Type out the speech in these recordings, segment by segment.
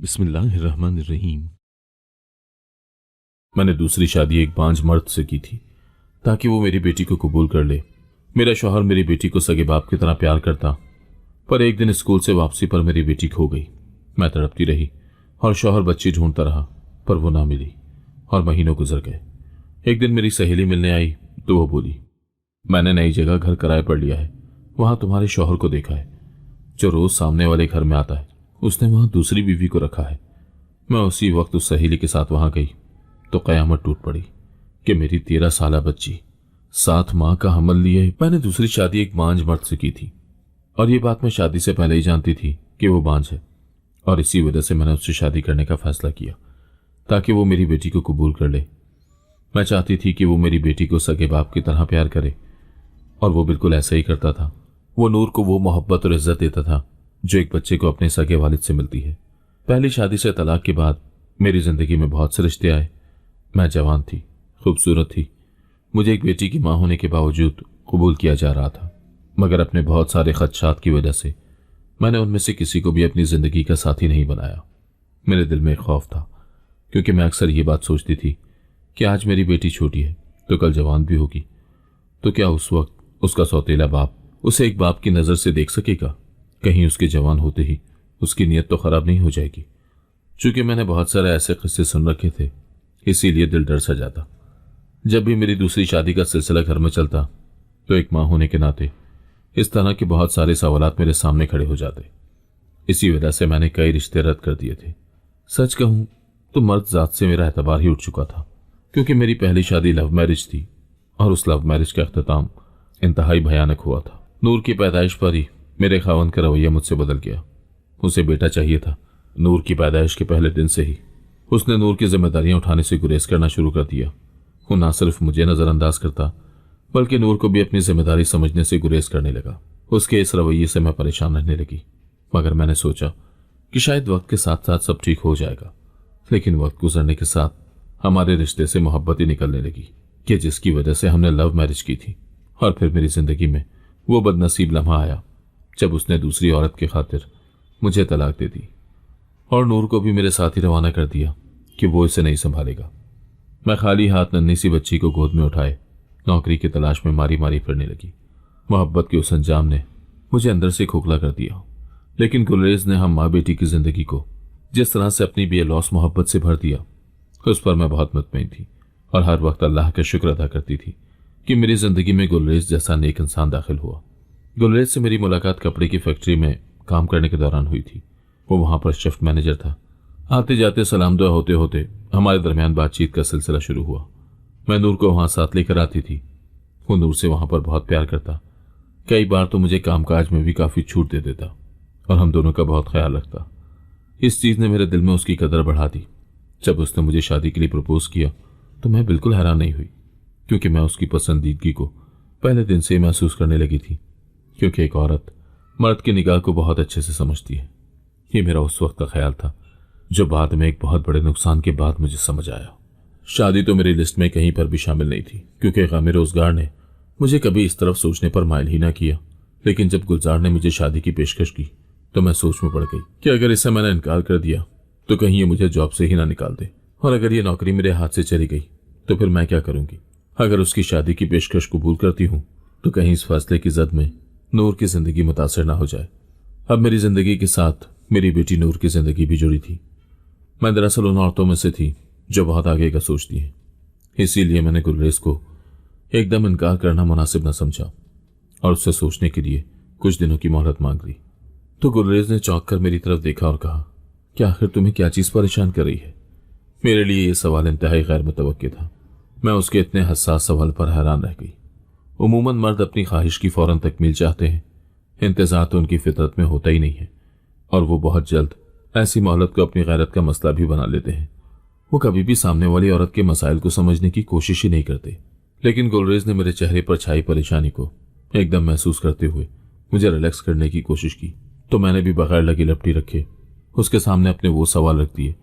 बिस्मिल्लाहिर्रहमानिर्रहीम। मैंने दूसरी शादी एक बांझ मर्द से की थी ताकि वो मेरी बेटी को कबूल कर ले। मेरा शौहर मेरी बेटी को सगे बाप की तरह प्यार करता, पर एक दिन स्कूल से वापसी पर मेरी बेटी खो गई। मैं तड़पती रही और शौहर बच्ची ढूंढता रहा, पर वो ना मिली और महीनों गुजर गए। एक दिन मेरी सहेली मिलने आई तो वो बोली, मैंने नई जगह घर किराए पर लिया है, वहां तुम्हारे शौहर को देखा है जो रोज सामने वाले घर में आता है। उसने वहां दूसरी बीवी को रखा है। मैं उसी वक्त उस सहेली के साथ वहां गई तो कयामत टूट पड़ी कि मेरी 13 साला बच्ची 7 माह का हमल लिए। मैंने दूसरी शादी एक बांझ मर्द से की थी और ये बात मैं शादी से पहले ही जानती थी कि वो बांझ है, और इसी वजह से मैंने उससे शादी करने का फैसला किया ताकि वो मेरी बेटी को कबूल कर ले। मैं चाहती थी कि वो मेरी बेटी को सगे बाप की तरह प्यार करे, और वो बिल्कुल ऐसा ही करता था। वो नूर को वो मोहब्बत और इज्जत देता था जो एक बच्चे को अपने सगे वालिद से मिलती है। पहली शादी से तलाक के बाद मेरी जिंदगी में बहुत से रिश्ते आए। मैं जवान थी, खूबसूरत थी, मुझे एक बेटी की मां होने के बावजूद कबूल किया जा रहा था, मगर अपने बहुत सारे खदशात की वजह से मैंने उनमें से किसी को भी अपनी जिंदगी का साथी नहीं बनाया। मेरे दिल में एक खौफ था, क्योंकि मैं अक्सर ये बात सोचती थी कि आज मेरी बेटी छोटी है तो कल जवान भी होगी, तो क्या उस वक्त उसका सौतेला बाप उसे एक बाप की नजर से देख सकेगा? कहीं उसके जवान होते ही उसकी नीयत तो खराब नहीं हो जाएगी। चूंकि मैंने बहुत सारे ऐसे किस्से सुन रखे थे, इसीलिए दिल डर सा जाता। जब भी मेरी दूसरी शादी का सिलसिला घर में चलता तो एक मां होने के नाते इस तरह के बहुत सारे सवालात मेरे सामने खड़े हो जाते। इसी वजह से मैंने कई रिश्ते रद्द कर दिए थे। सच कहूं तो मर्द जात से मेरा एतबार ही उठ चुका था, क्योंकि मेरी पहली शादी लव मैरिज थी और उस लव मैरिज का अख्ताम इंतहाई भयानक हुआ था। नूर की पैदाइश पर ही मेरे खावंद का रवैया मुझसे बदल गया। उसे बेटा चाहिए था। नूर की पैदाइश के पहले दिन से ही उसने नूर की जिम्मेदारियां उठाने से गुरेज करना शुरू कर दिया। वो न सिर्फ मुझे नजरअंदाज करता, बल्कि नूर को भी अपनी जिम्मेदारी समझने से गुरेज करने लगा। उसके इस रवैये से मैं परेशान रहने लगी, मगर मैंने सोचा कि शायद वक्त के साथ साथ सब ठीक हो जाएगा। लेकिन वक्त गुजरने के साथ हमारे रिश्ते से मोहब्बत ही निकलने लगी कि जिसकी वजह से हमने लव मैरिज की थी। और फिर मेरी जिंदगी में वो बदनसीब लम्हा आया जब उसने दूसरी औरत की खातिर मुझे तलाक दे दी और नूर को भी मेरे साथ ही रवाना कर दिया कि वो इसे नहीं संभालेगा। मैं खाली हाथ नन्ही सी बच्ची को गोद में उठाए नौकरी की तलाश में मारी मारी फिरने लगी। मोहब्बत के उस अंजाम ने मुझे अंदर से खोखला कर दिया, लेकिन गुलरेज ने हम माँ बेटी की जिंदगी को जिस तरह से अपनी बेलौस मोहब्बत से भर दिया, उस पर मैं बहुत मुतमईन थी और हर वक्त अल्लाह का शुक्र अदा करती थी कि मेरी जिंदगी में गुलरेज जैसा नेक इंसान दाखिल हुआ। गुलरेज से मेरी मुलाकात कपड़े की फैक्ट्री में काम करने के दौरान हुई थी। वो वहां पर शिफ्ट मैनेजर था। आते जाते सलाम दुआ होते होते हमारे दरमियान बातचीत का सिलसिला शुरू हुआ। मैं नूर को वहां साथ लेकर आती थी। वो नूर से वहां पर बहुत प्यार करता, कई बार तो मुझे कामकाज में भी काफी छूट दे देता और हम दोनों का बहुत ख्याल रखता। इस चीज ने मेरे दिल में उसकी कदर बढ़ा दी। जब उसने मुझे शादी के लिए प्रपोज किया तो मैं बिल्कुल हैरान नहीं हुई, क्योंकि मैं उसकी पसंदीदगी को पहले दिन से ही महसूस करने लगी थी, क्योंकि एक औरत मर्द की निगाह को बहुत अच्छे से समझती है। ये मेरा उस वक्त का ख्याल था, जो बाद में एक बहुत बड़े नुकसान के बाद मुझे समझ आया। शादी तो मेरी लिस्ट में कहीं पर भी शामिल नहीं थी, क्योंकि गम रोजगार ने मुझे कभी इस तरफ सोचने पर माइल ही ना किया। लेकिन जब गुलजार ने मुझे शादी की पेशकश की तो मैं सोच में पड़ गई कि अगर इससे मैंने इनकार कर दिया तो कहीं ये मुझे जॉब से ही ना निकाल दे, और अगर ये नौकरी मेरे हाथ से चली गई तो फिर मैं क्या करूंगी। अगर उसकी शादी की पेशकश कबूल करती हूं तो कहीं इस फैसले की जद में नूर की जिंदगी मुतासर ना हो जाए। अब मेरी जिंदगी के साथ मेरी बेटी नूर की जिंदगी भी जुड़ी थी। मैं दरअसल उन औरतों में से थी जो बहुत आगे का सोचती हैं, इसीलिए मैंने गुलरेज को एकदम इनकार करना मुनासिब न समझा और उससे सोचने के लिए कुछ दिनों की मोहलत मांग ली। तो गुलरेज ने चौंक कर मेरी तरफ देखा और कहा, क्या आखिर तुम्हें क्या चीज परेशान कर रही है? मेरे लिए यह सवाल इंतहाई गैर मुतवक्किल था। मैं उसके इतने हसास सवाल पर हैरान रह गई। उमूमन मर्द अपनी ख्वाहिश की फौरन तकमील चाहते हैं, इंतजार तो उनकी फितरत में होता ही नहीं है, और वो बहुत जल्द ऐसी मोहलत को अपनी गैरत का मसला भी बना लेते हैं। वो कभी भी सामने वाली औरत के मसाइल को समझने की कोशिश ही नहीं करते। लेकिन गुलरेज ने मेरे चेहरे पर छाई परेशानी को एकदम महसूस करते हुए मुझे रिलैक्स करने की कोशिश की, तो मैंने भी बगैर लगी लपटी रखे उसके सामने अपने वो सवाल रख दिए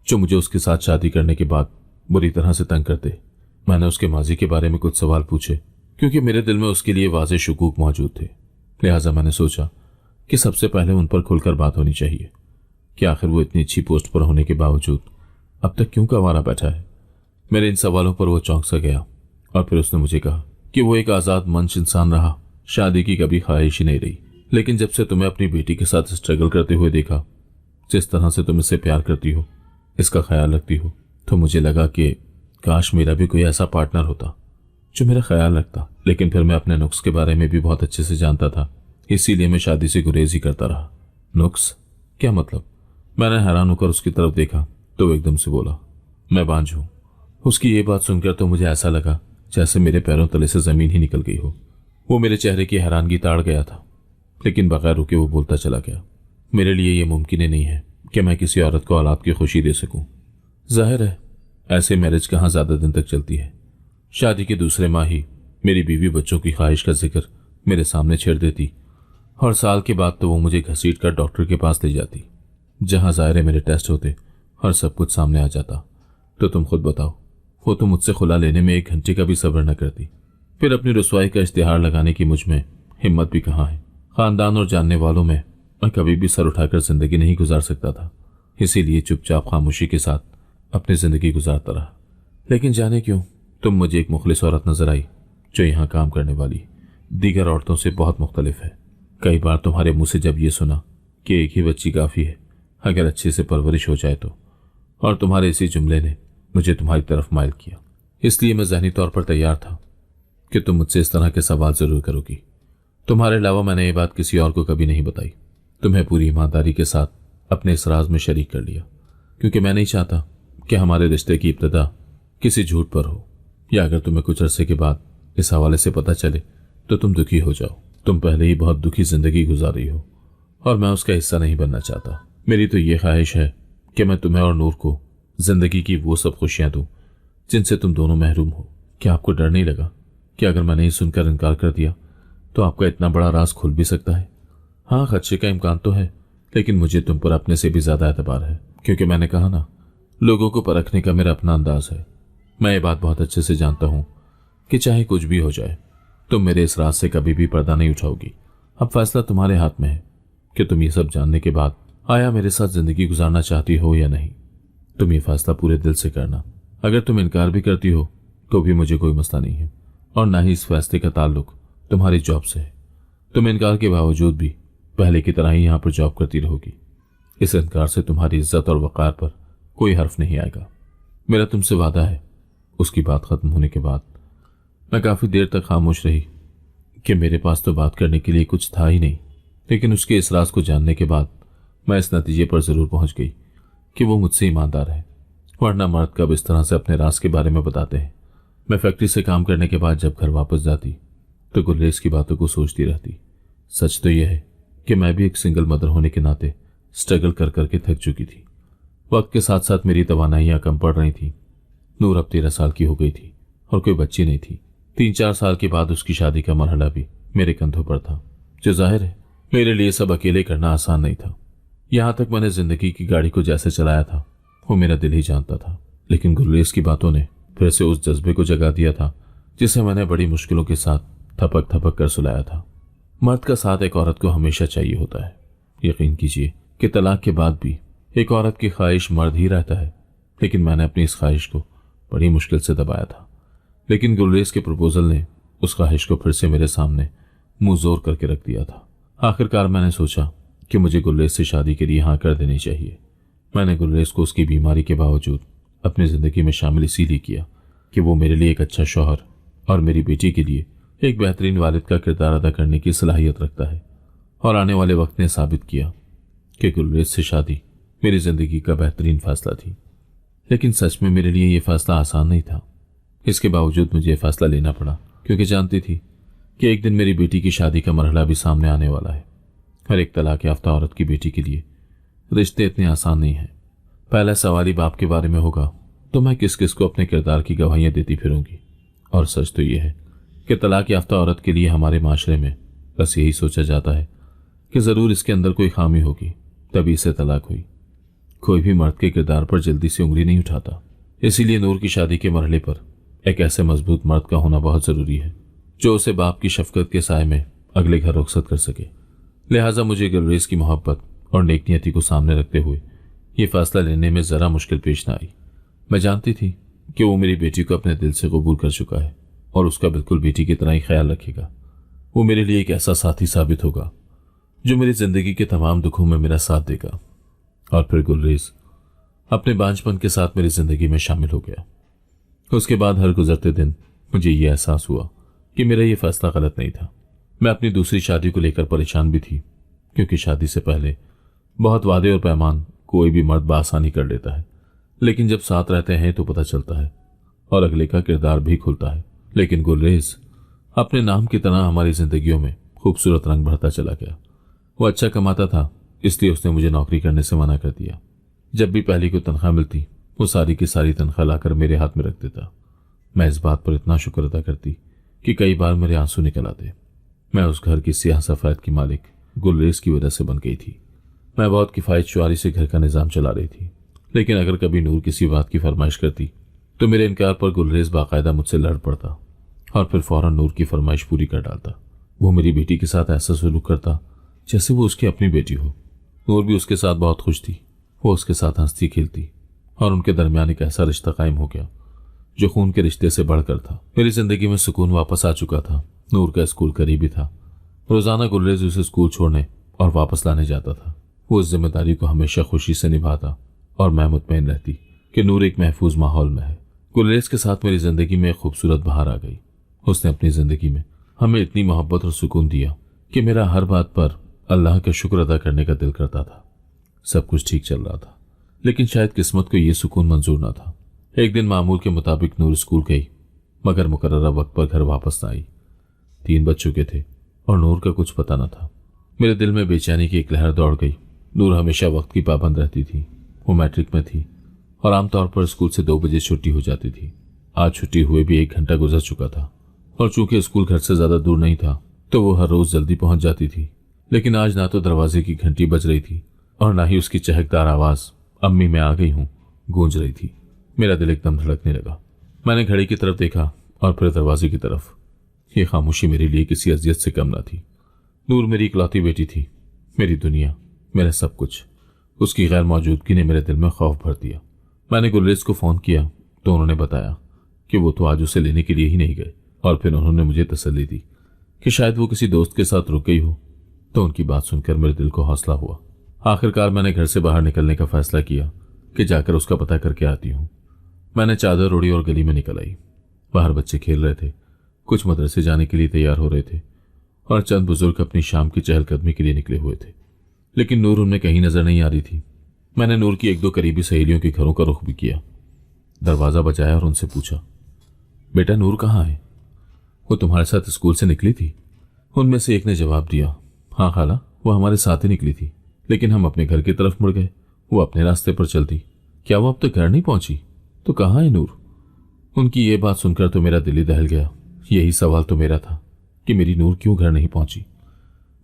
जो मुझे उसके साथ शादी करने के बाद बुरी तरह से तंग करते। मैंने उसके माजी के बारे में कुछ सवाल पूछे, क्योंकि मेरे दिल में उसके लिए वाज़ेह शुकूक मौजूद थे। लिहाजा मैंने सोचा कि सबसे पहले उन पर खुलकर बात होनी चाहिए। कि आखिर वो इतनी अच्छी पोस्ट पर होने के बावजूद अब तक क्यों कंवारा बैठा है। मेरे इन सवालों पर वो चौंक सा गया और फिर उसने मुझे कहा कि वो एक आज़ाद मंच इंसान रहा, शादी की कभी ख्वाहिश ही नहीं रही, लेकिन जब से तुम्हें अपनी बेटी के साथ स्ट्रगल करते हुए देखा, जिस तरह से तुम इससे प्यार करती हो, इसका ख्याल रखती हो, तो मुझे लगा कि काश मेरा भी कोई ऐसा पार्टनर होता जो मेरा ख्याल रखता। लेकिन फिर मैं अपने नुक्स के बारे में भी बहुत अच्छे से जानता था, इसीलिए मैं शादी से गुरेज ही करता रहा। नुक्स? क्या मतलब? मैंने हैरान होकर उसकी तरफ देखा तो वो एकदम से बोला, मैं बांझ हूं। उसकी ये बात सुनकर तो मुझे ऐसा लगा जैसे मेरे पैरों तले से जमीन ही निकल गई हो। वो मेरे चेहरे की हैरानगी ताड़ गया था, लेकिन बगैर रुके वो बोलता चला गया, मेरे लिए ये मुमकिन ही नहीं है कि मैं किसी औरत को औलाद की खुशी दे सकूं। जाहिर है ऐसे मैरिज कहाँ ज्यादा दिन तक चलती है। शादी के दूसरे माह ही मेरी बीवी बच्चों की ख्वाहिश का जिक्र मेरे सामने छेड़ देती और साल के बाद तो वो मुझे घसीट कर डॉक्टर के पास ले जाती, जहां ज़ाहिर है मेरे टेस्ट होते और सब कुछ सामने आ जाता। तो तुम खुद बताओ, वो तो मुझसे खुला लेने में 1 घंटे का भी सब्र न करती। फिर अपनी रुसवाई का इश्तिहार लगाने की मुझ में हिम्मत भी कहाँ है। खानदान और जानने वालों में मैं कभी भी सर उठाकर जिंदगी नहीं गुजार सकता था, इसीलिए चुपचाप खामोशी के साथ अपनी जिंदगी गुजारता रहा। लेकिन जाने क्यों तुम मुझे एक मुखलिस औरत नजर आई जो यहाँ काम करने वाली दीगर औरतों से बहुत मुख्तलिफ है। कई बार तुम्हारे मुंह से जब ये सुना कि एक ही बच्ची काफ़ी है अगर अच्छे से परवरिश हो जाए तो, और तुम्हारे इसी जुमले ने मुझे तुम्हारी तरफ माइल किया, इसलिए मैं ज़हनी तौर पर तैयार था कि तुम मुझसे इस तरह के सवाल ज़रूर करोगी। तुम्हारे अलावा मैंने ये बात किसी और को कभी नहीं बताई। तुम्हें पूरी ईमानदारी के साथ अपने इस राज में शरीक कर लिया, क्योंकि मैं नहीं चाहता कि हमारे रिश्ते की इब्तिदा किसी झूठ पर हो, या अगर तुम्हें कुछ अरसे के बाद इस हवाले से पता चले तो तुम दुखी हो जाओ। तुम पहले ही बहुत दुखी जिंदगी गुजार रही हो और मैं उसका हिस्सा नहीं बनना चाहता। मेरी तो ये ख्वाहिश है कि मैं तुम्हें और नूर को जिंदगी की वो सब खुशियां दूं जिनसे तुम दोनों महरूम हो। क्या आपको डर नहीं लगा कि अगर मैंने ये सुनकर इनकार कर दिया तो आपका इतना बड़ा राज खुल भी सकता है? हाँ, खदशे का इम्कान तो है, लेकिन मुझे तुम पर अपने से भी ज्यादा एतबार है, क्योंकि मैंने कहा ना, लोगों को परखने का मेरा अपना अंदाज है। मैं ये बात बहुत अच्छे से जानता हूं कि चाहे कुछ भी हो जाए तुम मेरे इस राज से कभी भी पर्दा नहीं उठाओगी। अब फैसला तुम्हारे हाथ में है कि तुम ये सब जानने के बाद आया मेरे साथ जिंदगी गुजारना चाहती हो या नहीं। तुम ये फैसला पूरे दिल से करना। अगर तुम इनकार भी करती हो तो भी मुझे कोई मसला नहीं है, और ना ही इस फैसले का ताल्लुक तुम्हारी जॉब से है। तुम इनकार के बावजूद भी पहले की तरह ही यहां पर जॉब करती रहोगी। इस इनकार से तुम्हारी इज्जत और वक़ार पर कोई हर्फ नहीं आएगा। मेरा तुमसे वादा है। उसकी बात खत्म होने के बाद मैं काफी देर तक खामोश रही कि मेरे पास तो बात करने के लिए कुछ था ही नहीं, लेकिन उसके इस राज को जानने के बाद मैं इस नतीजे पर जरूर पहुंच गई कि वो मुझसे ईमानदार है, वरना मर्द कब इस तरह से अपने राज के बारे में बताते हैं। मैं फैक्ट्री से काम करने के बाद जब घर वापस जाती तो गुरेज की बातों को सोचती रहती। सच तो यह है कि मैं भी एक सिंगल मदर होने के नाते स्ट्रगल कर करके थक चुकी थी। वक्त के साथ साथ मेरी तवानाइयां कम पड़ रही थी। नूर अब 13 साल की हो गई थी और कोई बच्ची नहीं थी। 3-4 साल के बाद उसकी शादी का मरहला भी मेरे कंधों पर था, जो जाहिर है मेरे लिए सब अकेले करना आसान नहीं था। यहां तक मैंने जिंदगी की गाड़ी को जैसे चलाया था वो मेरा दिल ही जानता था, लेकिन गुरेज की बातों ने फिर से उस जज्बे को जगा दिया था जिसे मैंने बड़ी मुश्किलों के साथ थपक थपक कर सुलाया था। मर्द का साथ एक औरत को हमेशा चाहिए होता है। यकीन कीजिए कि तलाक के बाद भी एक औरत की ख्वाहिश मर्द ही रहता है, लेकिन मैंने अपनी इस ख्वाहिश को बड़ी मुश्किल से दबाया था। लेकिन गुरेज के प्रपोजल ने उस ख्वाहिश को फिर से मेरे सामने मुंह जोर करके रख दिया था। आखिरकार मैंने सोचा कि मुझे गुरेज से शादी के लिए हाँ कर देनी चाहिए। मैंने गुरेज को उसकी बीमारी के बावजूद अपनी जिंदगी में शामिल इसीलिए किया कि वो मेरे लिए एक अच्छा शौहर और मेरी बेटी के लिए एक बेहतरीन वालिद का किरदार अदा करने की सलाहियत रखता है। और आने वाले वक्त ने साबित किया कि गुरेज से शादी मेरी जिंदगी का बेहतरीन फैसला थी। लेकिन सच में मेरे लिए यह फैसला आसान नहीं था। इसके बावजूद मुझे यह फैसला लेना पड़ा, क्योंकि जानती थी कि एक दिन मेरी बेटी की शादी का मरहला भी सामने आने वाला है। हर एक तलाक याफ्ता औरत की बेटी के लिए रिश्ते इतने आसान नहीं हैं। पहला सवाल ही बाप के बारे में होगा तो मैं किस किस को अपने किरदार की गवाहियां देती फिरूंगी। और सच तो यह है कि तलाक याफ्ता औरत के लिए हमारे माशरे में बस यही सोचा जाता है कि जरूर इसके अंदर कोई खामी होगी तभी इसे तलाक हुई। कोई भी मर्द के किरदार पर जल्दी से उंगली नहीं उठाता। इसीलिए नूर की शादी के मरहले पर एक ऐसे मजबूत मर्द का होना बहुत जरूरी है जो उसे बाप की शफकत के साए में अगले घर रुखसत कर सके। लिहाजा मुझे गुरेज की मोहब्बत और नेक नियति को सामने रखते हुए ये फैसला लेने में जरा मुश्किल पेश न आई। मैं जानती थी कि वो मेरी बेटी को अपने दिल से कबूल कर चुका है और उसका बिल्कुल बेटी की तरह ही ख्याल रखेगा। वो मेरे लिए एक ऐसा साथी साबित होगा जो मेरी जिंदगी के तमाम दुखों में मेरा साथ देगा। और फिर गुलरेज अपने बांझपन के साथ मेरी जिंदगी में शामिल हो गया। उसके बाद हर गुजरते दिन मुझे ये एहसास हुआ कि मेरा ये फैसला गलत नहीं था। मैं अपनी दूसरी शादी को लेकर परेशान भी थी, क्योंकि शादी से पहले बहुत वादे और पैमान कोई भी मर्द बआसानी कर लेता है, लेकिन जब साथ रहते हैं तो पता चलता है और अगले का किरदार भी खुलता है। लेकिन गुलरेज अपने नाम की तरह हमारी जिंदगियों में खूबसूरत रंग भरता चला गया। वो अच्छा कमाता था, इसलिए उसने मुझे नौकरी करने से मना कर दिया। जब भी पहली को तनख्वाह मिलती वो सारी की सारी तनख्वाह लाकर मेरे हाथ में रख देता। मैं इस बात पर इतना शुक्र अदा करती कि कई बार मेरे आंसू निकल आते। मैं उस घर की सियाह सफेद की मालिक गुलरेज की वजह से बन गई थी। मैं बहुत किफायत शुआरी से घर का निजाम चला रही थी, लेकिन अगर कभी नूर किसी बात की फरमाइश करती तो मेरे इनकार पर गुलरेज बाकायदा मुझसे लड़ पड़ता और फिर फौरन नूर की फरमाइश पूरी कर डालता। वो मेरी बेटी के साथ ऐसा सलूक करता जैसे वो उसकी अपनी बेटी हो। नूर भी उसके साथ बहुत खुश थी। वो उसके साथ हंसती खेलती और उनके दरमियान एक ऐसा रिश्ता कायम हो गया जो खून के रिश्ते से बढ़कर था। मेरी जिंदगी में सुकून वापस आ चुका था। नूर का स्कूल करीबी था। रोजाना गुलरेज उसे स्कूल छोड़ने और वापस लाने जाता था। वो इस जिम्मेदारी को हमेशा खुशी से निभाता और मैं मुतमईन रहती कि नूर एक महफूज माहौल में है। गुलरेज के साथ मेरी जिंदगी में एक खूबसूरत बहार आ गई। उसने अपनी जिंदगी में हमें इतनी मोहब्बत और सुकून दिया कि मेरा हर बात पर अल्लाह का शुक्र अदा करने का दिल करता था। सब कुछ ठीक चल रहा था, लेकिन शायद किस्मत को यह सुकून मंजूर न था। एक दिन मामूल के मुताबिक नूर स्कूल गई, मगर मुकर्ररा वक्त पर घर वापस न आई। 3 बज चुके थे और नूर का कुछ पता न था। मेरे दिल में बेचैनी की एक लहर दौड़ गई। नूर हमेशा वक्त की पाबंद रहती थी। वो मैट्रिक में थी और आमतौर पर स्कूल से 2 बजे छुट्टी हो जाती थी। आज छुट्टी हुए भी 1 घंटा गुजर चुका था और चूंकि स्कूल घर से ज्यादा दूर नहीं था तो वो हर रोज जल्दी पहुंच जाती थी। लेकिन आज ना तो दरवाजे की घंटी बज रही थी और ना ही उसकी चहकदार आवाज अम्मी मैं आ गई हूं गूंज रही थी। मेरा दिल एकदम धड़कने लगा। मैंने घड़ी की तरफ देखा और फिर दरवाजे की तरफ। ये खामोशी मेरे लिए किसी अजियत से कम न थी। नूर मेरी इकलौती बेटी थी, मेरी दुनिया, मेरा सब कुछ। उसकी गैर मौजूदगी ने मेरे दिल में खौफ भर दिया। मैंने गुलरेज को फोन किया तो उन्होंने बताया कि वो तो आज उसे लेने के लिए ही नहीं गए, और फिर उन्होंने मुझे तसल्ली दी कि शायद वो किसी दोस्त के साथ रुक गई हो। तो उनकी बात सुनकर मेरे दिल को हौसला हुआ। आखिरकार मैंने घर से बाहर निकलने का फैसला किया कि जाकर उसका पता करके आती हूँ। मैंने चादर ओढ़ी और गली में निकल आई। बाहर बच्चे खेल रहे थे, कुछ मदरसे जाने के लिए तैयार हो रहे थे और चंद बुजुर्ग अपनी शाम की चहलकदमी के लिए निकले हुए थे, लेकिन नूर उनमें कहीं नजर नहीं आ रही थी। मैंने नूर की 1-2 करीबी सहेलियों के घरों का रुख भी किया। दरवाजा बजाया और उनसे पूछा, बेटा नूर कहाँ है? वो तुम्हारे साथ स्कूल से निकली थी? उनमें से एक ने जवाब दिया, हाँ खाला, वो हमारे साथ ही निकली थी, लेकिन हम अपने घर की तरफ मुड़ गए। वो अपने रास्ते पर चलती। क्या वो अब तक घर नहीं पहुंची? तो कहाँ है नूर? उनकी ये बात सुनकर तो मेरा दिल ही दहल गया। यही सवाल तो मेरा था कि मेरी नूर क्यों घर नहीं पहुंची।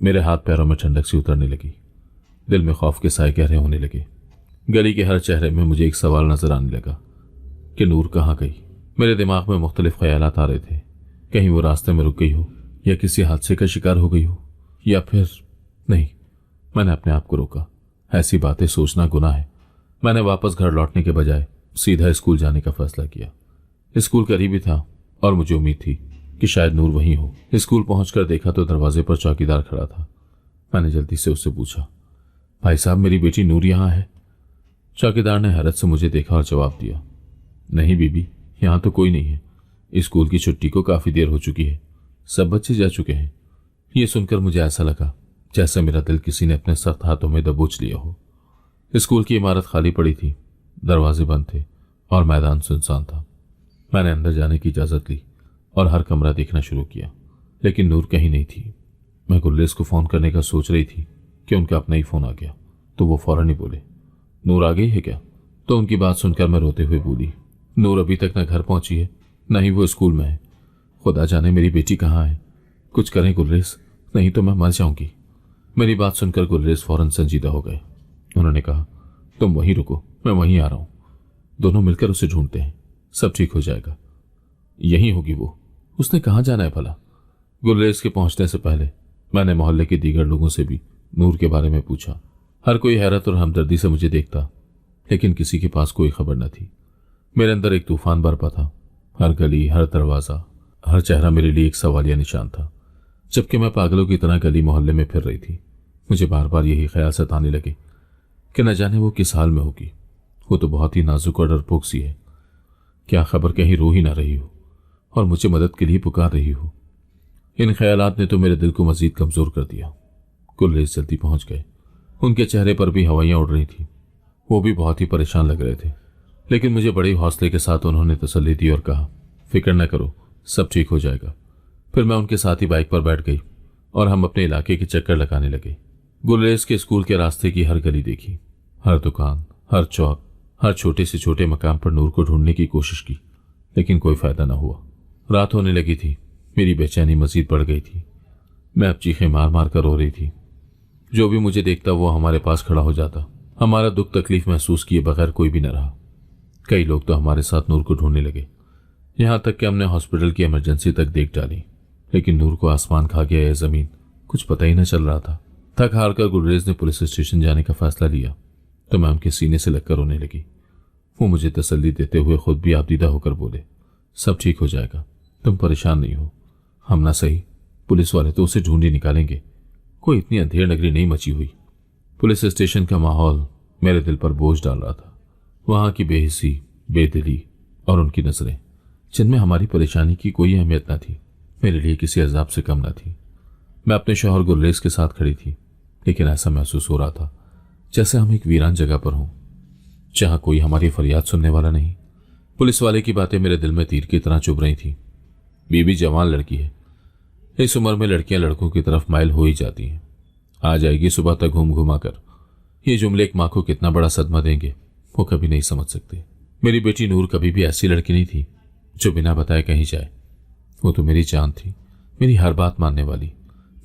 मेरे हाथ पैरों में ठंडक सी उतरने लगी। दिल में खौफ के साए गहरे होने लगे। गली के हर चेहरे में मुझे एक सवाल नजर आने लगा कि नूर कहाँ गई। मेरे दिमाग में मुख्तलिफ ख्यालात आ रहे थे। कहीं वो रास्ते में रुक गई हो, या किसी हादसे का शिकार हो गई हो, या फिर नहीं। मैंने अपने आप को रोका। ऐसी बातें सोचना गुनाह है। मैंने वापस घर लौटने के बजाय सीधा स्कूल जाने का फैसला किया। स्कूल करीब ही था और मुझे उम्मीद थी कि शायद नूर वहीं हो। स्कूल पहुंचकर देखा तो दरवाजे पर चौकीदार खड़ा था। मैंने जल्दी से उससे पूछा, भाई साहब मेरी बेटी नूर यहाँ है? चौकीदार ने हैरत से मुझे देखा और जवाब दिया, नहीं बीबी, यहाँ तो कोई नहीं है। स्कूल की छुट्टी को काफी देर हो चुकी है, सब बच्चे जा चुके हैं। ये सुनकर मुझे ऐसा लगा जैसे मेरा दिल किसी ने अपने सख्त हाथों में दबोच लिया हो। स्कूल की इमारत खाली पड़ी थी, दरवाजे बंद थे और मैदान सुनसान था। मैंने अंदर जाने की इजाजत ली और हर कमरा देखना शुरू किया, लेकिन नूर कहीं नहीं थी। मैं गुलरेज को फोन करने का सोच रही थी कि उनका अपना ही फोन आ गया, तो वो फौरन ही बोले, नूर आ गई है क्या? तो उनकी बात सुनकर मैं रोते हुए बोली, नूर अभी तक न घर पहुंची है, न ही वो स्कूल में है। खुदा जाने मेरी बेटी कहाँ है। कुछ करें गुलरेज, नहीं तो मैं मर जाऊंगी। मेरी बात सुनकर गुलरेज फौरन संजीदा हो गए। उन्होंने कहा, तुम वहीं रुको, मैं वहीं आ रहा हूं। दोनों मिलकर उसे ढूंढते हैं, सब ठीक हो जाएगा। यहीं होगी वो, उसने कहाँ जाना है भला? गुलरेज के पहुंचने से पहले मैंने मोहल्ले के दीगर लोगों से भी नूर के बारे में पूछा। हर कोई हैरत और हमदर्दी से मुझे देखता, लेकिन किसी के पास कोई खबर न थी। मेरे अंदर एक तूफान बरपा था। हर गली, हर दरवाजा, हर चेहरा मेरे लिए एक सवालिया निशान था। जबकि मैं पागलों की तरह गली मोहल्ले में फिर रही थी, मुझे बार बार यही ख्याल सताने लगे कि न जाने वो किस हाल में होगी। वो तो बहुत ही नाजुक और डरपोक सी है। क्या खबर कहीं रो ही ना रही हो और मुझे मदद के लिए पुकार रही हो। इन ख्यालात ने तो मेरे दिल को मजीद कमजोर कर दिया। गुलरेज जल्दी पहुंच गए। उनके चेहरे पर भी हवाइयां उड़ रही थी। वो भी बहुत ही परेशान लग रहे थे, लेकिन मुझे बड़े हौसले के साथ उन्होंने तसल्ली दी और कहा, फिक्र न करो, सब ठीक हो जाएगा। फिर मैं उनके साथ ही बाइक पर बैठ गई और हम अपने इलाके के चक्कर लगाने लगे। गुलरेज के स्कूल के रास्ते की हर गली देखी, हर दुकान, हर चौक, हर छोटे से छोटे मकाम पर नूर को ढूंढने की कोशिश की, लेकिन कोई फायदा न हुआ। रात होने लगी थी। मेरी बेचैनी मजीद बढ़ गई थी। मैं अब चीखें मार मार कर रो रही थी। जो भी मुझे देखता वो हमारे पास खड़ा हो जाता। हमारा दुख तकलीफ महसूस किए बगैर कोई भी न रहा। कई लोग तो हमारे साथ नूर को ढूंढने लगे, यहां तक कि हमने हॉस्पिटल की इमरजेंसी तक देख डाली, लेकिन नूर को आसमान खा गया या जमीन, कुछ पता ही न चल रहा था। थक हार कर गुलरेज ने पुलिस स्टेशन जाने का फैसला लिया तो मैं उनके सीने से लगकर रोने लगी। वो मुझे तसल्ली देते हुए खुद भी आपदीदा होकर बोले, सब ठीक हो जाएगा, तुम परेशान नहीं हो। हम ना सही, पुलिस वाले तो उसे ढूंढ ही निकालेंगे। कोई इतनी अंधेर नगरी नहीं मची हुई। पुलिस स्टेशन का माहौल मेरे दिल पर बोझ डाल रहा था। वहां की बेहिसी, बेदिली और उनकी नजरें, जिनमें हमारी परेशानी की कोई अहमियत न थी, मेरे लिए किसी अजाब से कम न थी। मैं अपने शौहर गुलरेज के साथ खड़ी थी, लेकिन ऐसा महसूस हो रहा था जैसे हम एक वीरान जगह पर हों, जहां कोई हमारी फरियाद सुनने वाला नहीं। पुलिस वाले की बातें मेरे दिल में तीर की तरह चुभ रही थी। बीबी जवान लड़की है। इस उम्र में लड़कियां लड़कों की तरफ माइल हो ही जाती हैं। आ जाएगी सुबह तक घूम घुमा कर। ये जुमले एक माँ को कितना बड़ा सदमा देंगे वो कभी नहीं समझ सकते। मेरी बेटी नूर कभी भी ऐसी लड़की नहीं थी जो बिना बताए कहीं जाए। वो तो मेरी जान थी, मेरी हर बात मानने वाली,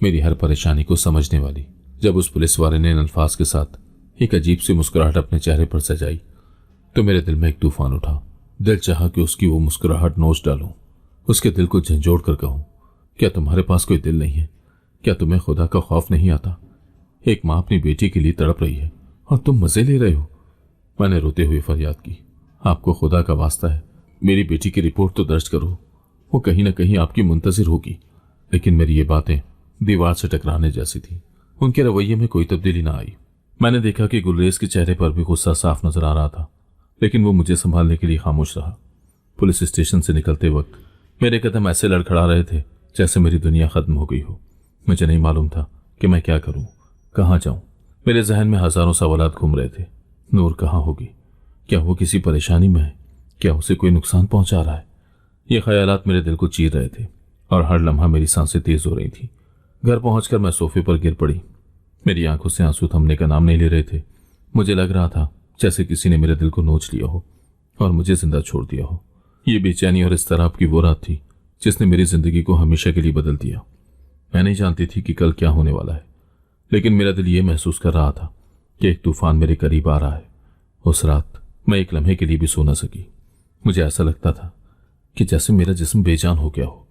मेरी हर परेशानी को समझने वाली। जब उस पुलिस वाले ने इन अल्फाज के साथ एक अजीब सी मुस्कुराहट अपने चेहरे पर सजाई तो मेरे दिल में एक तूफान उठा। दिल चाहा कि उसकी वो मुस्कुराहट नोच डालूं, उसके दिल को झंझोड़ कर कहूं, क्या तुम्हारे पास कोई दिल नहीं है? क्या तुम्हें खुदा का खौफ नहीं आता? एक माँ अपनी बेटी के लिए तड़प रही है और तुम मजे ले रहे हो। मैंने रोते हुए फरियाद की, आपको खुदा का वास्ता है, मेरी बेटी की रिपोर्ट तो दर्ज करो, वो कहीं ना कहीं आपकी मुंतजिर होगी। लेकिन मेरी ये बातें दीवार से टकराने जैसी थी। उनके रवैये में कोई तब्दीली ना आई। मैंने देखा कि गुलरेज के चेहरे पर भी गुस्सा साफ नजर आ रहा था, लेकिन वो मुझे संभालने के लिए खामोश रहा। पुलिस स्टेशन से निकलते वक्त मेरे कदम ऐसे लड़खड़ा रहे थे जैसे मेरी दुनिया खत्म हो गई हो। मुझे नहीं मालूम था कि मैं क्या करूं, कहां जाऊं। मेरे जहन में हजारों सवालात घूम रहे थे। नूर कहां होगी? क्या वो किसी परेशानी में है? क्या उसे कोई नुकसान पहुंचा रहा है? ये ख्यालात मेरे दिल को चीर रहे थे और हर लम्हा मेरी सांसें तेज हो रही थी। घर पहुंचकर मैं सोफे पर गिर पड़ी। मेरी आंखों से आंसू थमने का नाम नहीं ले रहे थे। मुझे लग रहा था जैसे किसी ने मेरे दिल को नोच लिया हो और मुझे जिंदा छोड़ दिया हो। ये बेचैनी और इस्तराब की वो रात थी जिसने मेरी जिंदगी को हमेशा के लिए बदल दिया। मैं नहीं जानती थी कि कल क्या होने वाला है, लेकिन मेरा दिल ये महसूस कर रहा था कि एक तूफान मेरे करीब आ रहा है। उस रात मैं एक लम्हे के लिए भी सो न सकी। मुझे ऐसा लगता था कि जैसे मेरा जिस्म बेजान हो गया हो।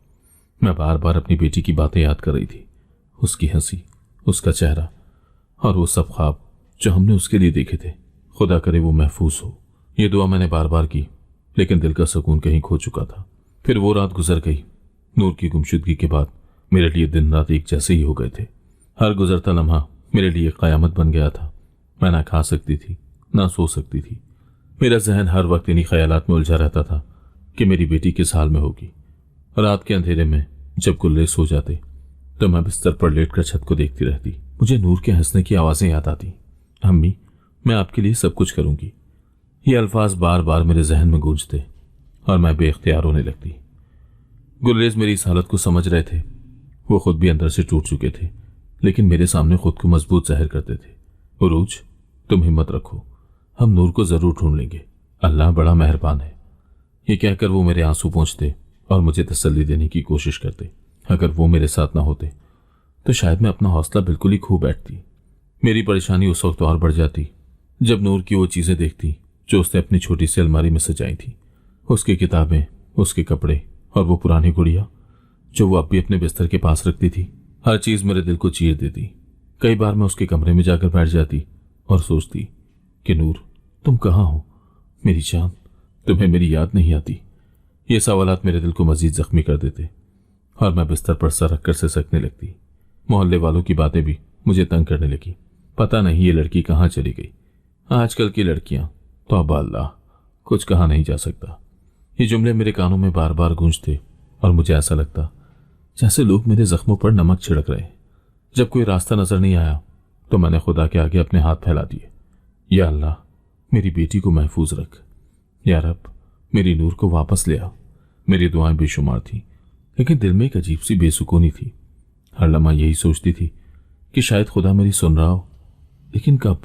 मैं बार बार अपनी बेटी की बातें याद कर रही थी, उसकी हंसी, उसका चेहरा और वो सब ख्वाब जो हमने उसके लिए देखे थे। खुदा करे वो महफूज हो। ये दुआ मैंने बार बार की, लेकिन दिल का सुकून कहीं खो चुका था। फिर वो रात गुजर गई। नूर की गुमशुदगी के बाद मेरे लिए दिन रात एक जैसे ही हो गए थे। हर गुजरता लम्हा मेरे लिए कयामत बन गया था। मैं ना खा सकती थी, ना सो सकती थी। मेरा जहन हर वक्त इन्हीं ख्यालात में उलझा रहता था कि मेरी बेटी किस हाल में होगी। रात के अंधेरे में जब गुल्ले सो जाते तो मैं बिस्तर पर लेटकर छत को देखती रहती। मुझे नूर के हंसने की आवाजें याद आती। अम्मी, मैं आपके लिए सब कुछ करूंगी। ये अल्फाज बार बार मेरे जहन में गूंजते और मैं बेख्तियार होने लगती। गुलरेज मेरी इस हालत को समझ रहे थे। वो खुद भी अंदर से टूट चुके थे, लेकिन मेरे सामने खुद को मजबूत जाहिर करते थे। उरूज, तुम हिम्मत रखो, हम नूर को जरूर ढूंढ लेंगे, अल्लाह बड़ा मेहरबान है। ये कहकर वो मेरे आंसू पोंछते और मुझे तसल्ली देने की कोशिश करते। अगर वो मेरे साथ ना होते तो शायद मैं अपना हौसला बिल्कुल ही खो बैठती। मेरी परेशानी उस वक्त और बढ़ जाती जब नूर की वो चीजें देखती जो उसने अपनी छोटी सी अलमारी में सजाई थी। उसकी किताबें, उसके कपड़े और वो पुरानी गुड़िया जो वो अब भी अपने बिस्तर के पास रखती थी। हर चीज मेरे दिल को चीर देती। कई बार मैं उसके कमरे में जाकर बैठ जाती और सोचती कि नूर तुम कहाँ हो, मेरी जान, तुम्हें मेरी याद नहीं आती। ये सवालात मेरे दिल को मजीद जख्मी कर देते और मैं बिस्तर पर सर रखकर सिसकने लगती। मोहल्ले वालों की बातें भी मुझे तंग करने लगी। पता नहीं ये लड़की कहाँ चली गई। आजकल की लड़कियां तो अब अल्लाह, कुछ कहा नहीं जा सकता। ये जुमले मेरे कानों में बार बार गूंजते और मुझे ऐसा लगता जैसे लोग मेरे जख्मों पर नमक छिड़क रहे। जब कोई रास्ता नजर नहीं आया तो मैंने खुदा के आगे अपने हाथ फैला दिए। या अल्लाह, मेरी बेटी को महफूज रख। या रब, मेरी नूर को वापस ले आ। मेरी दुआएं बेशुमार थी, लेकिन दिल में एक अजीब सी बेसुकूनी थी। हर लम्हा यही सोचती थी कि शायद खुदा मेरी सुन रहा हो, लेकिन कब?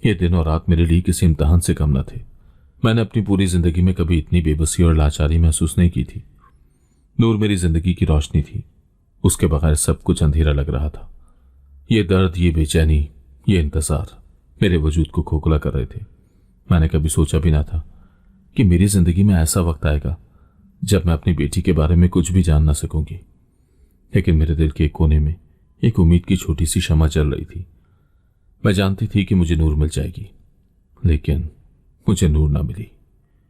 ये दिन और रात मेरे लिए किसी इम्तहान से कम न थे। मैंने अपनी पूरी जिंदगी में कभी इतनी बेबसी और लाचारी महसूस नहीं की थी। नूर मेरी जिंदगी की रोशनी थी, उसके बगैर सब कुछ अंधेरा लग रहा था। ये दर्द, ये बेचैनी, ये इंतजार मेरे वजूद को खोखला कर रहे थे। मैंने कभी सोचा भी ना था कि मेरी जिंदगी में ऐसा वक्त आएगा जब मैं अपनी बेटी के बारे में कुछ भी जान ना सकूंगी। लेकिन मेरे दिल के एक कोने में एक उम्मीद की छोटी सी शमा चल रही थी। मैं जानती थी कि मुझे नूर मिल जाएगी, लेकिन मुझे नूर ना मिली।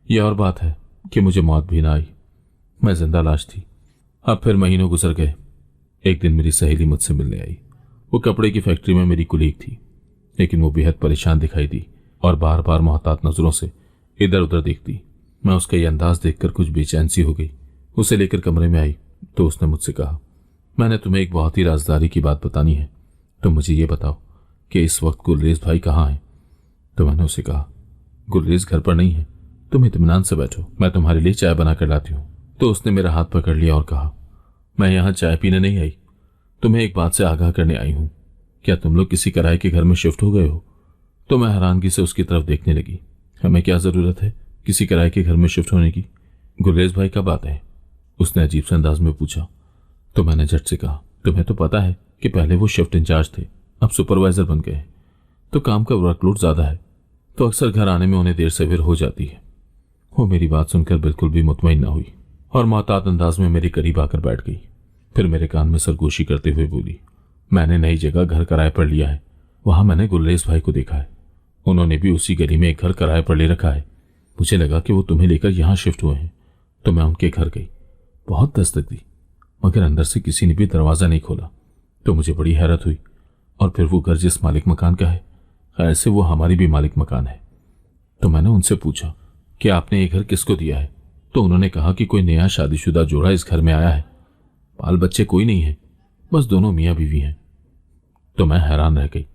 यह और बात है कि मुझे मौत भी ना आई। मैं जिंदा लाश थी। अब फिर महीनों गुजर गए। एक दिन मेरी सहेली मुझसे मिलने आई। वो कपड़े की फैक्ट्री में मेरी कुलीग थी, लेकिन वो बेहद परेशान दिखाई दी और बार बार मोहतात नजरों से इधर उधर देखती। मैं उसका ये अंदाज देखकर कुछ बेचैन सी हो गई। उसे लेकर कमरे में आई तो उसने मुझसे कहा, मैंने तुम्हें एक बहुत ही राजदारी की बात बतानी है, तो मुझे ये बताओ कि इस वक्त गुलरेज भाई कहाँ हैं? तो मैंने उसे कहा, गुलरेज घर पर नहीं है, तुम इत्मीनान से बैठो, मैं तुम्हारे लिए चाय बना कर लाती हूँ। तो उसने मेरा हाथ पकड़ लिया और कहा, मैं यहाँ चाय पीने नहीं आई, तुम्हें एक बात से आगाह करने आई हूँ। क्या तुम लोग किसी किराए के घर में शिफ्ट हो गए हो? तो मैं हैरानगी से उसकी तरफ देखने लगी। हमें क्या जरूरत है किसी किराए के घर में शिफ्ट होने की? गुलरेज भाई कब आते हैं? उसने अजीब से अंदाज में पूछा। तो मैंने झट से कहा, तुम्हें तो पता है कि पहले वो शिफ्ट इंचार्ज थे, अब सुपरवाइजर बन गए, तो काम का वर्कलोड ज्यादा है, तो अक्सर घर आने में उन्हें देर सवेर हो जाती है। वो मेरी बात सुनकर बिल्कुल भी मुतमईन ना हुई और मोहतात अंदाज में मेरे करीब आकर बैठ गई। फिर मेरे कान में सरगोशी करते हुए बोली, मैंने नई जगह घर किराए पर लिया है, वहां मैंने गुलरेज भाई को देखा है। उन्होंने भी उसी गली में एक घर किराए पर ले रखा है। मुझे लगा कि वो तुम्हें लेकर यहां शिफ्ट हुए हैं, तो मैं उनके घर गई। बहुत दस्तक दी, मगर अंदर से किसी ने भी दरवाजा नहीं खोला। तो मुझे बड़ी हैरत हुई। और फिर वो घर जिस मालिक मकान का है, खैर से वो हमारी भी मालिक मकान है। तो मैंने उनसे पूछा कि आपने ये घर किसको दिया है? तो उन्होंने कहा कि कोई नया शादीशुदा जोड़ा इस घर में आया है, बाल बच्चे कोई नहीं है, बस दोनों मियाँ बीवी हैं। तो मैं हैरान रह गई।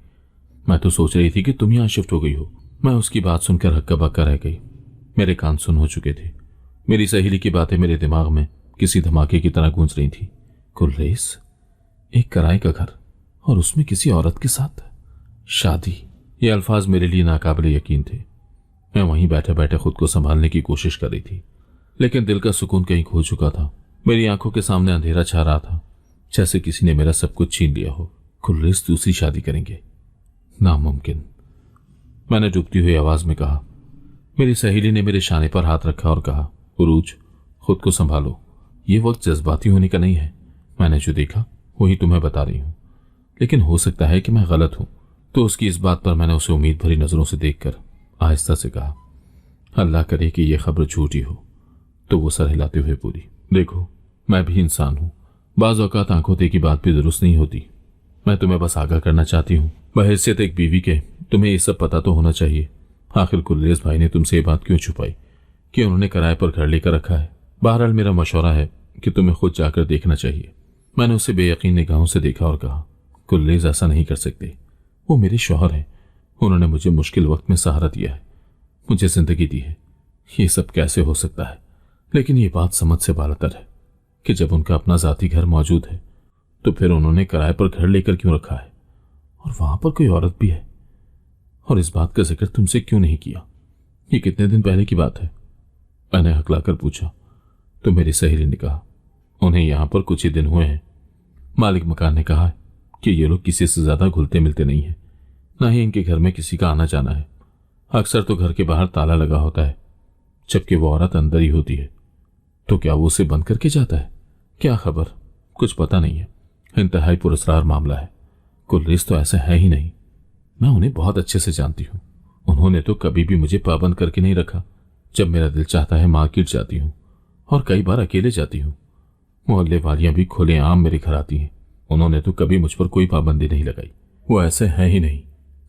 मैं तो सोच रही थी कि तुम यहां शिफ्ट हो गई हो। मैं उसकी बात सुनकर हक्का बक्का रह गई। मेरे कान सुन हो चुके थे। मेरी सहेली की बातें मेरे दिमाग में किसी धमाके की तरह गूंज रही थी। गुलरेज, एक किराए का घर और उसमें किसी औरत के साथ शादी। ये अल्फाज मेरे लिए नाकाबिले यकीन थे। मैं वहीं बैठे बैठे खुद को संभालने की कोशिश कर रही थी, लेकिन दिल का सुकून कहीं खो चुका था। मेरी आंखों के सामने अंधेरा छा रहा था, जैसे किसी ने मेरा सब कुछ छीन लिया हो। गुलरेज दूसरी शादी करेंगे? नामुमकिन, मैंने डूबती हुई आवाज में कहा। मेरी सहेली ने मेरे शाने पर हाथ रखा और कहा, उरूज, खुद को संभालो, ये वक्त जज्बाती होने का नहीं है। मैंने जो देखा वही तुम्हें बता रही हूं, लेकिन हो सकता है कि मैं गलत हूं। तो उसकी इस बात पर मैंने उसे उम्मीद भरी नजरों से देखकर आहिस्ता से कहा, अल्लाह करे कि यह खबर झूठी हो। तो वो सर हिलाते हुए बोली, देखो, मैं भी इंसान हूं, बाज औकात आंखों देखी बात भी दुरुस्त नहीं होती। मैं तुम्हें बस आगाह करना चाहती हूँ, बहैसियत एक बीवी के तुम्हें ये सब पता तो होना चाहिए। आखिर गुलरेज भाई ने तुमसे ये बात क्यों छुपाई कि उन्होंने किराए पर घर लेकर रखा है? बहरहाल मेरा मशवरा है कि तुम्हें खुद जाकर देखना चाहिए। मैंने उसे बेयकीन निगाहों से देखा और कहा, गुलरेज ऐसा नहीं कर सकते, वो मेरे शौहर हैं, उन्होंने मुझे मुश्किल वक्त में सहारा दिया है, मुझे जिंदगी दी है, ये सब कैसे हो सकता है? लेकिन ये बात समझ से बालतर है कि जब उनका अपना जाती घर मौजूद है तो फिर उन्होंने किराए पर घर लेकर क्यों रखा है? और वहां पर कोई औरत भी है, और इस बात का जिक्र तुमसे क्यों नहीं किया? ये कितने दिन पहले की बात है? मैंने हकलाकर पूछा। तो मेरी सहेली ने कहा, उन्हें यहां पर कुछ ही दिन हुए हैं। मालिक मकान ने कहा कि ये लोग किसी से ज्यादा घुलते मिलते नहीं है, ना ही इनके घर में किसी का आना जाना है। अक्सर तो घर के बाहर ताला लगा होता है, जबकि वो औरत अंदर ही होती है। तो क्या वो उसे बंद करके जाता है? क्या खबर, कुछ पता नहीं है। इंतहाई पुरस्कार मामला है। गुलरेज तो ऐसा है ही नहीं। मैं उन्हें बहुत अच्छे से जानती हूँ। उन्होंने तो कभी भी मुझे पाबंद करके नहीं रखा। जब मेरा दिल चाहता है मार्केट जाती हूँ और कई बार अकेले जाती हूँ। मोहल्ले वालियां भी खुलेआम मेरे घर आती हैं। उन्होंने तो कभी मुझ पर कोई पाबंदी नहीं लगाई। वो ऐसे हैं ही नहीं।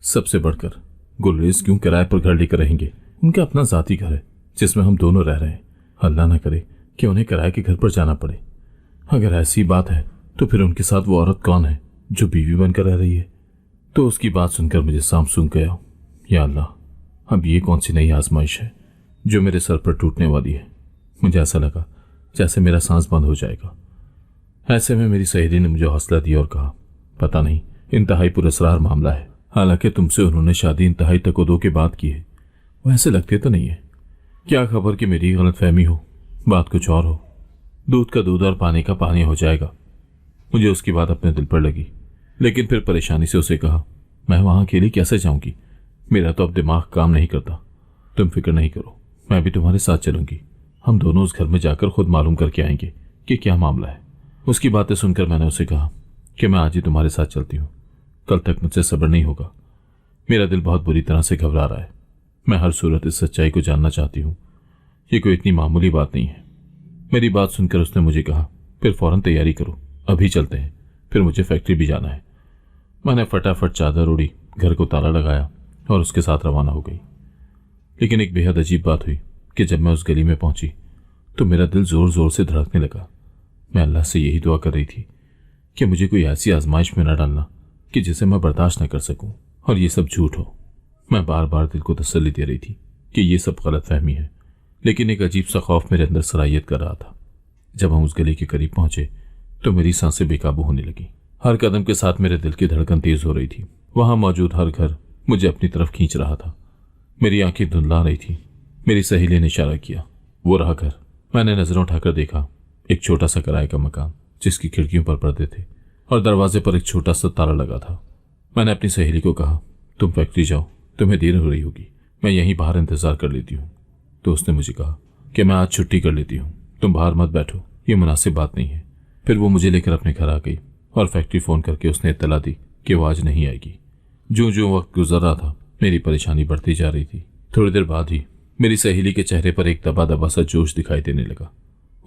सबसे बढ़कर गुलरेज क्यों किराए पर घर लेकर रहेंगे? उनका अपना जाती घर है जिसमें हम दोनों रह रहे हैं। अल्लाह ना करे कि उन्हें किराए के घर पर जाना पड़े। अगर ऐसी बात है तो फिर उनके साथ वो औरत कौन है जो बीवी बनकर रह रही है? तो उसकी बात सुनकर मुझे सांप सूंघ गया। या अल्लाह, अब ये कौन सी नई आजमाइश है जो मेरे सर पर टूटने वाली है? मुझे ऐसा लगा जैसे मेरा सांस बंद हो जाएगा। ऐसे में मेरी सहेली ने मुझे हौसला दिया और कहा, पता नहीं, इंतहाई पुरस्कार मामला है। हालांकि तुमसे उन्होंने शादी इंतहाई तकोदो के बाद की है। वो ऐसे लगते तो नहीं है। क्या खबर कि मेरी गलतफहमी हो, बात कुछ और हो। दूध का दूध और पानी का पानी हो जाएगा। मुझे उसकी बात अपने दिल पर लगी, लेकिन फिर परेशानी से उसे कहा, मैं वहां अकेली कैसे जाऊंगी? मेरा तो अब दिमाग काम नहीं करता। तुम फिक्र नहीं करो, मैं भी तुम्हारे साथ चलूंगी। हम दोनों उस घर में जाकर खुद मालूम करके आएंगे कि क्या मामला है। उसकी बातें सुनकर मैंने उसे कहा कि मैं आज ही तुम्हारे साथ चलती हूँ। कल तक मुझसे सब्र नहीं होगा। मेरा दिल बहुत बुरी तरह से घबरा रहा है। मैं हर सूरत इस सच्चाई को जानना चाहती हूँ। ये कोई इतनी मामूली बात नहीं है। मेरी बात सुनकर उसने मुझे कहा, फिर फौरन तैयारी करो, अभी चलते हैं। फिर मुझे फैक्ट्री भी जाना है। मैंने फटाफट चादर ओढ़ी, घर को ताला लगाया और उसके साथ रवाना हो गई। लेकिन एक बेहद अजीब बात हुई कि जब मैं उस गली में पहुंची तो मेरा दिल जोर जोर से धड़कने लगा। मैं अल्लाह से यही दुआ कर रही थी कि मुझे कोई ऐसी आजमाइश में न डालना कि जिसे मैं बर्दाश्त न कर सकूं और ये सब झूठ हो। मैं बार बार दिल को तसल्ली दे रही थी कि ये सब गलतफहमी है, लेकिन एक अजीब सा खौफ मेरे अंदर सरायत कर रहा था। जब हम उस गली के करीब पहुंचे तो मेरी सांसें बेकाबू होने लगी। हर कदम के साथ मेरे दिल की धड़कन तेज हो रही थी। वहां मौजूद हर घर मुझे अपनी तरफ खींच रहा था। मेरी आंखें धुंधला रही थी। मेरी सहेली ने इशारा किया, वो रहा घर। मैंने नजरें उठाकर देखा, एक छोटा सा किराए का मकान जिसकी खिड़कियों पर पर्दे थे और दरवाजे पर एक छोटा सा ताला लगा था। मैंने अपनी सहेली को कहा, तुम फैक्ट्री जाओ, तुम्हें देर हो रही होगी, मैं यहीं बाहर इंतजार कर लेती हूँ। तो उसने मुझे कहा कि मैं आज छुट्टी कर लेती हूँ, तुम बाहर मत बैठो, ये मुनासिब बात नहीं है। फिर वो मुझे लेकर अपने घर आ गई और फैक्ट्री फोन करके उसने इत्तला दी कि वो आज नहीं आएगी। जो जो वक्त गुजर रहा था मेरी परेशानी बढ़ती जा रही थी। थोड़ी देर बाद ही मेरी सहेली के चेहरे पर एक दबा दबा सा जोश दिखाई देने लगा।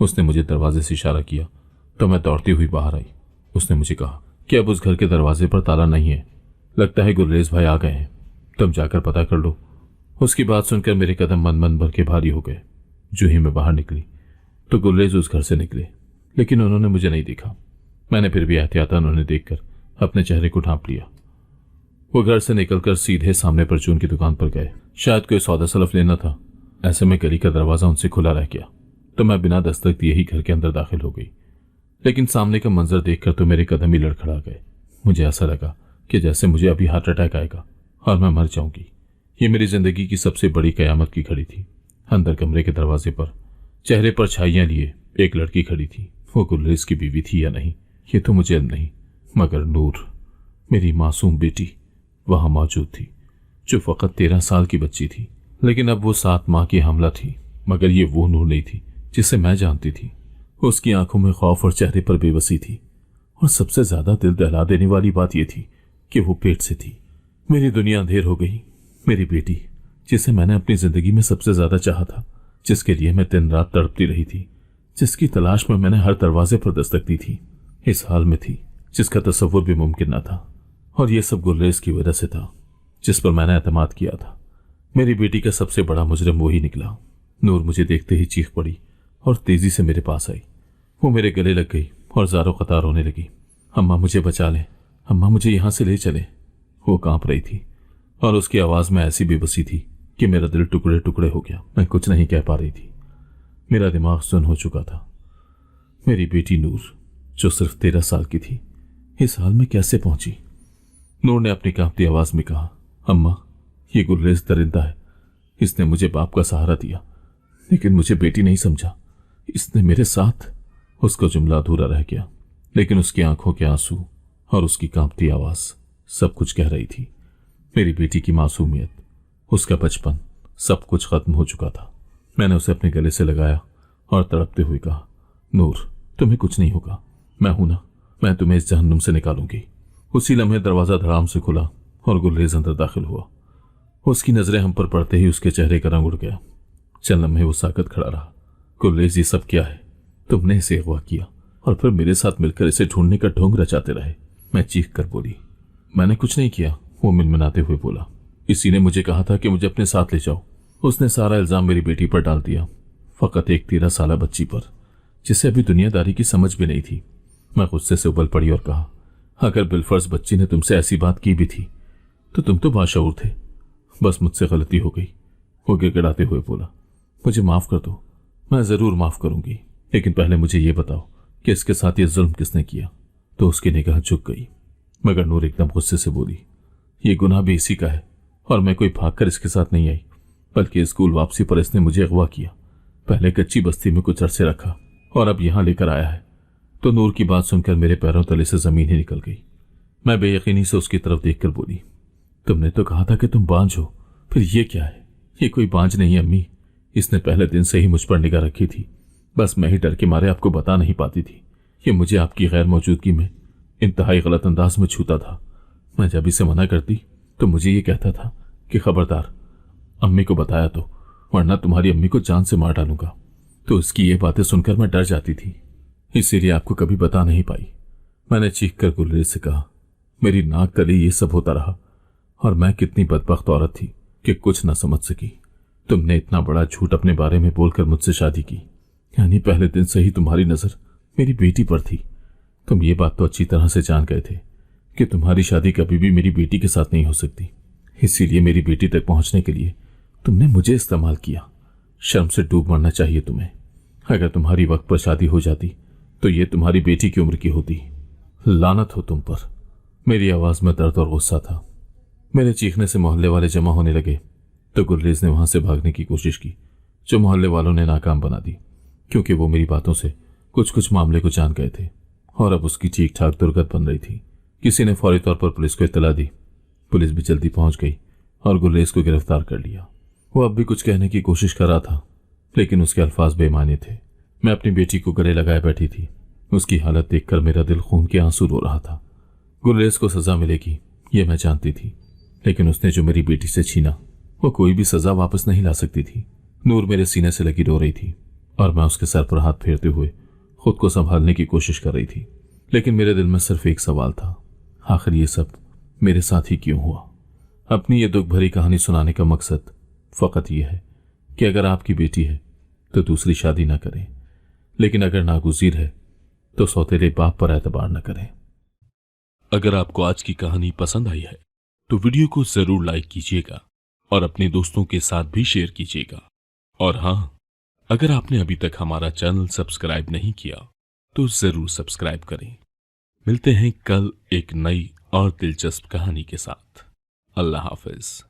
उसने मुझे दरवाजे से इशारा किया तो मैं दौड़ती हुई बाहर आई। उसने मुझे कहा कि अब उस घर के दरवाजे पर ताला नहीं है, लगता है गुलरेज भाई आ गए हैं, तुम जाकर पता कर लो। उसकी बात सुनकर मेरे कदम मन मन भर के भारी हो गए। जो ही मैं बाहर निकली तो गुलरेज उस घर से निकले, लेकिन उन्होंने मुझे नहीं देखा। मैंने फिर भी एहतियातन उन्हें देखकर अपने चेहरे को ढांप लिया। वो घर से निकलकर सीधे सामने परचून की दुकान पर गए। शायद कोई सौदा सलफ लेना था। ऐसे में गली का दरवाजा उनसे खुला रह गया तो मैं बिना दस्तक दिए ही घर के अंदर दाखिल हो गई। लेकिन सामने का मंजर देखकर तो मेरे कदम ही लड़खड़ा गए। मुझे ऐसा लगा कि जैसे मुझे अभी हार्ट अटैक आएगा और मैं मर जाऊंगी। ये मेरी जिंदगी की सबसे बड़ी कयामत की घड़ी थी। अंदर कमरे के दरवाजे पर चेहरे पर छाइयां लिए एक लड़की खड़ी थी। वो गुलरेज की बीवी थी या नहीं ये तो मुझे नहीं, मगर नूर, मेरी मासूम बेटी वहां मौजूद थी, जो फकत 13 साल की बच्ची थी। लेकिन अब वो 7 माह की हमला थी, मगर ये वो नूर नहीं थी जिसे मैं जानती थी। उसकी आंखों में खौफ और चेहरे पर बेबसी थी, और सबसे ज्यादा दिल दहला देने वाली बात यह थी कि वो पेट से थी। मेरी दुनिया अंधेर हो गई। मेरी बेटी, जिसे मैंने अपनी जिंदगी में सबसे ज्यादा चाहा था, जिसके लिए मैं दिन रात तड़पती रही थी, जिसकी तलाश में मैंने हर दरवाजे पर दस्तक दी थी, इस हाल में थी जिसका तसव्वुर भी मुमकिन न था। और यह सब गुलरेज की वजह से था, जिस पर मैंने एतमाद किया था। मेरी बेटी का सबसे बड़ा मुजरिम वो ही निकला। नूर मुझे देखते ही चीख पड़ी और तेजी से मेरे पास आई। वो मेरे गले लग गई और ज़ारो कतार रोने लगी। अम्मा मुझे बचा लें, अम्मा मुझे यहाँ से ले चले। वो कांप रही थी और उसकी आवाज़ में ऐसी बेबसी थी कि मेरा दिल टुकड़े टुकड़े हो गया। मैं कुछ नहीं कह पा रही थी। मेरा दिमाग सुन्न हो चुका था। मेरी बेटी नूर, जो सिर्फ 13 साल की थी, इस हाल में कैसे पहुंची? नूर ने अपनी कांपती आवाज में कहा, अम्मा, ये गुलरेज दरिंदा है। इसने मुझे बाप का सहारा दिया, लेकिन मुझे बेटी नहीं समझा। इसने मेरे साथ। उसका जुमला अधूरा रह गया, लेकिन उसकी आंखों के आंसू और उसकी कांपती आवाज सब कुछ कह रही थी। मेरी बेटी की मासूमियत, उसका बचपन, सब कुछ खत्म हो चुका था। मैंने उसे अपने गले से लगाया और तड़पते हुए कहा, नूर, तुम्हें कुछ नहीं होगा, मैं हूं ना, मैं तुम्हें इस जहन्नुम से निकालूंगी। उसी लम्हे दरवाजा धड़ाम से खुला और गुलरेज अंदर दाखिल हुआ। उसकी नजरें हम पर पड़ते ही उसके चेहरे का रंग उड़ गया। चंद लम्हे वो साकत खड़ा रहा। गुलरेज, ये सब क्या है? तुमने इसे अगवा किया और फिर मेरे साथ मिलकर इसे ढूंढने का ढोंग रचाते रहे। मैं चीख कर बोली। मैंने कुछ नहीं किया, वो मिनमिनाते हुए बोला। इसी ने मुझे कहा था कि मुझे अपने साथ ले जाओ। उसने सारा इल्जाम मेरी बेटी पर डाल दिया, फकत एक 13 साल बच्ची पर, जिसे अभी दुनियादारी की समझ भी नहीं थी। मैं गुस्से से उबल पड़ी और कहा, अगर बिलफर्ज बच्ची ने तुमसे ऐसी बात की भी थी तो तुम तो बाशऊर थे। बस मुझसे गलती हो गई, वो गिड़गिड़ाते हुए बोला। मुझे माफ कर दो। मैं जरूर माफ करूंगी, लेकिन पहले मुझे ये बताओ कि इसके साथ ये जुल्म किसने किया। तो उसकी निगाह झुक गई, मगर नूर एकदम गुस्से से बोली, ये गुनाह भी इसी का है और मैं कोई भागकर इसके साथ नहीं आई, बल्कि स्कूल वापसी पर इसने मुझे अगवा किया। पहले कच्ची बस्ती में कुछ अरसे रखा और अब यहां लेकर आया है। तो नूर की बात सुनकर मेरे पैरों तले से जमीन ही निकल गई। मैं बेयकीनी से उसकी तरफ देखकर बोली, तुमने तो कहा था कि तुम बांझ हो, फिर ये क्या है? ये कोई बांझ नहीं अम्मी, इसने पहले दिन से ही मुझ पर निगाह रखी थी। बस मैं ही डर के मारे आपको बता नहीं पाती थी। ये मुझे आपकी गैर मौजूदगी में इंतहाई गलत अंदाज में छूता था। मैं जब इसे मना करती तो मुझे ये कहता था कि खबरदार, अम्मी को बताया तो, वरना तुम्हारी अम्मी को जान से मार डालूंगा। तो उसकी ये बातें सुनकर मैं डर जाती थी, इसीलिए आपको कभी बता नहीं पाई। मैंने चीख कर गुलरेज से कहा, मेरी नाक तले ये सब होता रहा और मैं कितनी बदबख्त औरत थी कि कुछ न समझ सकी। तुमने इतना बड़ा झूठ अपने बारे में बोलकर मुझसे शादी की, यानी पहले दिन से ही तुम्हारी नजर मेरी बेटी पर थी। तुम ये बात तो अच्छी तरह से जान गए थे कि तुम्हारी शादी कभी भी मेरी बेटी के साथ नहीं हो सकती। इसीलिए मेरी बेटी तक पहुंचने के लिए तुमने मुझे इस्तेमाल किया। शर्म से डूब मरना चाहिए तुम्हें। अगर तुम्हारी वक्त पर शादी हो जाती तो ये तुम्हारी बेटी की उम्र की होती। लानत हो तुम पर। मेरी आवाज में दर्द और गुस्सा था। मेरे चीखने से मोहल्ले वाले जमा होने लगे तो गुलरेज ने वहां से भागने की कोशिश की, जो मोहल्ले वालों ने नाकाम बना दी, क्योंकि वो मेरी बातों से कुछ कुछ मामले को जान गए थे और अब उसकी ठीक ठाक दुर्गत बन रही थी। किसी ने फौरी तौर पर पुलिस को इत्तला दी। पुलिस भी जल्दी पहुंच गई और गुलरेज को गिरफ्तार कर लिया। वो अब भी कुछ कहने की कोशिश कर रहा था, लेकिन उसके अल्फाज बेमानी थे। मैं अपनी बेटी को गले लगाए बैठी थी। उसकी हालत देखकर मेरा दिल खून के आंसू रो रहा था। गुलरेज को सजा मिलेगी ये मैं जानती थी, लेकिन उसने जो मेरी बेटी से छीना वो कोई भी सजा वापस नहीं ला सकती थी। नूर मेरे सीने से लगी रो रही थी और मैं उसके सर पर हाथ फेरते हुए खुद को संभालने की कोशिश कर रही थी, लेकिन मेरे दिल में सिर्फ एक सवाल था, आखिर ये सब मेरे साथ ही क्यों हुआ? अपनी ये दुख भरी कहानी सुनाने का मकसद फकत यह है कि अगर आपकी बेटी है तो दूसरी शादी ना करें, लेकिन अगर नागुज़ीर है तो सौतेले बाप पर एतबार न करें। अगर आपको आज की कहानी पसंद आई है तो वीडियो को जरूर लाइक कीजिएगा और अपने दोस्तों के साथ भी शेयर कीजिएगा। और हाँ, अगर आपने अभी तक हमारा चैनल सब्सक्राइब नहीं किया तो जरूर सब्सक्राइब करें। मिलते हैं कल एक नई और दिलचस्प कहानी के साथ। अल्लाह हाफिज।